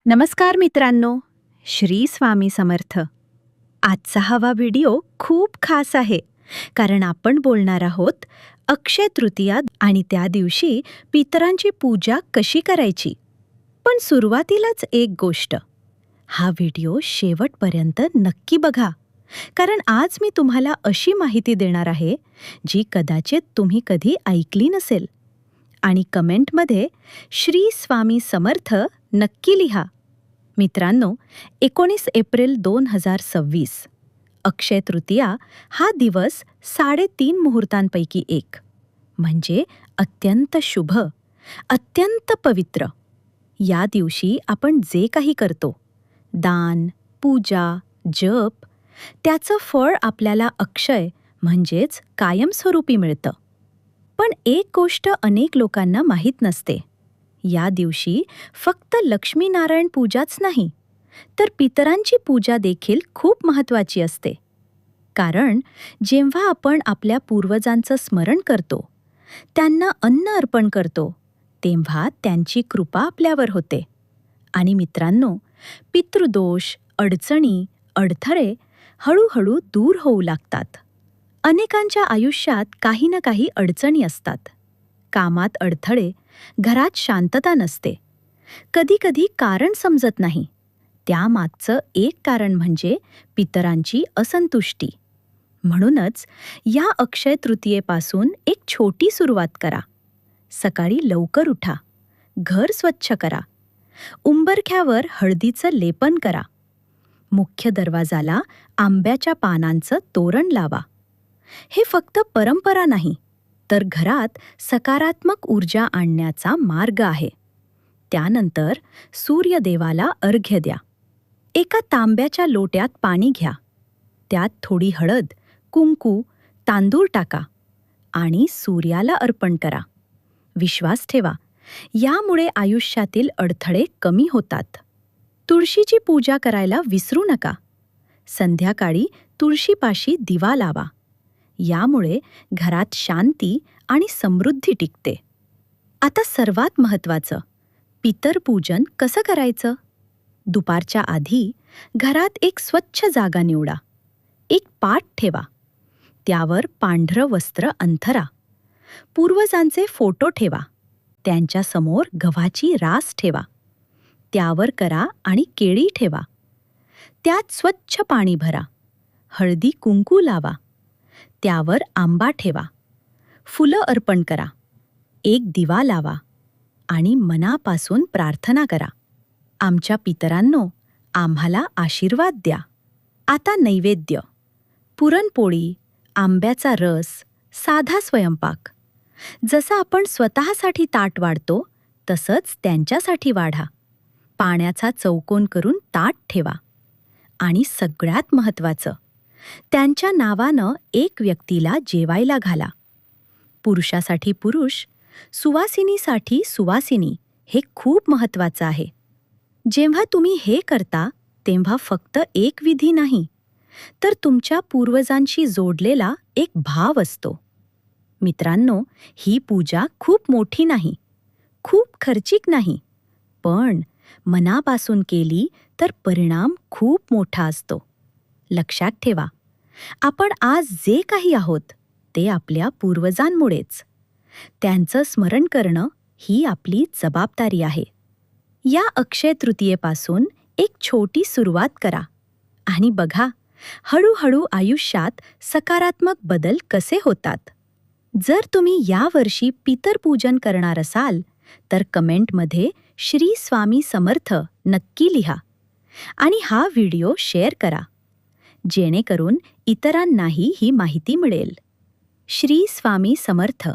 नमस्कार मित्रांनो, श्री स्वामी समर्थ. आजचा हा व्हिडिओ खूप खास आहे, कारण आपण बोलणार आहोत अक्षय तृतीया आणि त्या दिवशी पितरांची पूजा कशी करायची. पण सुरुवातीलाच एक गोष्ट, हा व्हिडिओ शेवटपर्यंत नक्की बघा, कारण आज मी तुम्हाला अशी माहिती देणार आहे जी कदाचित तुम्ही कधी ऐकली नसेल. आणि कमेंटमध्ये श्री स्वामी समर्थ नक्की लिहा. मित्रांनो, 19 एप्रिल 2026 अक्षय तृतीया हा दिवस 3.5 मुहूर्तांपैकी एक, म्हणजे अत्यंत शुभ, अत्यंत पवित्र. या दिवशी आपण जे काही करतो, दान, पूजा, जप, त्याचं फळ आपल्याला अक्षय म्हणजेच कायमस्वरूपी मिळतं. पण एक गोष्ट अनेक लोकांना माहीत नसते. या दिवशी फक्त लक्ष्मीनारायण पूजाच नाही, तर पितरांची पूजा देखील खूप महत्त्वाची असते. कारण जेव्हा आपण आपल्या पूर्वजांचं स्मरण करतो, त्यांना अन्न अर्पण करतो, तेव्हा त्यांची कृपा आपल्यावर होते. आणि मित्रांनो, पितृदोष, अडचणी, अडथळे हळूहळू दूर होऊ लागतात. अनेकांच्या आयुष्यात काही ना काही अडचणी असतात. कामात अडथळे, घरात शांतता नसते. कधी-कधी कारण समजत नाही. त्यामागचं एक कारण म्हणजे पितरांची असंतुष्टी. म्हणूनच या अक्षय तृतीयेपासून एक छोटी सुरुवात करा. सकाळी लवकर उठा, घर स्वच्छ करा, उंबरठ्यावर हळदीचं लेपन करा, मुख्य दरवाजाला आंब्याच्या पानांचं तोरण लावा. हे फक्त परंपरा नाही, तर घरात सकारात्मक ऊर्जा आणण्याचा मार्ग आहे. त्यानंतर सूर्यदेवाला अर्घ्य द्या. एका तांब्याच्या लोट्यात पाणी घ्या. त्यात थोडी हळद, कुंकू, तांदूळ टाका आणि सूर्याला अर्पण करा. विश्वास ठेवा, यामुळे आयुष्यातील अडथळे कमी होतात. तुळशीची पूजा करायला विसरू नका. संध्याकाळी तुळशीपाशी दिवा लावा. यामुळे घरात शांती आणि समृद्धी टिकते. आता सर्वात महत्त्वाचं, पितरपूजन कसं करायचं? दुपारच्या आधी घरात एक स्वच्छ जागा निवडा. एक पाट ठेवा. त्यावर पांढरं वस्त्र अंथरा. पूर्वजांचे फोटो ठेवा. त्यांच्यासमोर गव्हाची रास ठेवा. त्यावर करा आणि केळी ठेवा. त्यात स्वच्छ पाणी भरा. हळदी कुंकू लावा. त्यावर आंबा ठेवा. फुलं अर्पण करा. एक दिवा लावा आणि मनापासून प्रार्थना करा, आमच्या पितरांनो, आम्हाला आशीर्वाद द्या. आता नैवेद्य, पुरणपोळी, आंब्याचा रस, साधा स्वयंपाक. जसं आपण स्वतःसाठी ताट वाढतो, तसंच त्यांच्यासाठी वाढा. पाण्याचा चौकोन करून ताट ठेवा. आणि सगळ्यात महत्त्वाचं, त्यांच्या नावानं एक व्यक्तीला जेवायला घाला. पुरुषासाठी पुरुष, सुवासिनीसाठी सुवासिनी, हे खूप महत्त्वाचं आहे. जेव्हा तुम्ही हे करता, तेव्हा फक्त एक विधी नाही, तर तुमच्या पूर्वजांशी जोडलेला एक भाव असतो. मित्रांनो, ही पूजा खूप मोठी नाही, खूप खर्चिक नाही, पण मनापासून केली तर परिणाम खूप मोठा असतो. लक्षात ठेवा, आपण आज जे काही आहोत ते आपल्या पूर्वजांमुळेच. त्यांचं स्मरण करणं ही आपली जबाबदारी आहे. या अक्षय तृतीयेपासून एक छोटी सुरुवात करा आणि बघा, हळूहळू आयुष्यात सकारात्मक बदल कसे होतात. जर तुम्ही यावर्षी पितरपूजन करणार असाल, तर कमेंटमध्ये श्री स्वामी समर्थ नक्की लिहा आणि हा व्हिडिओ शेअर करा, जेणेकरून इतरांनाही ही माहिती मिळेल. श्री स्वामी समर्थ.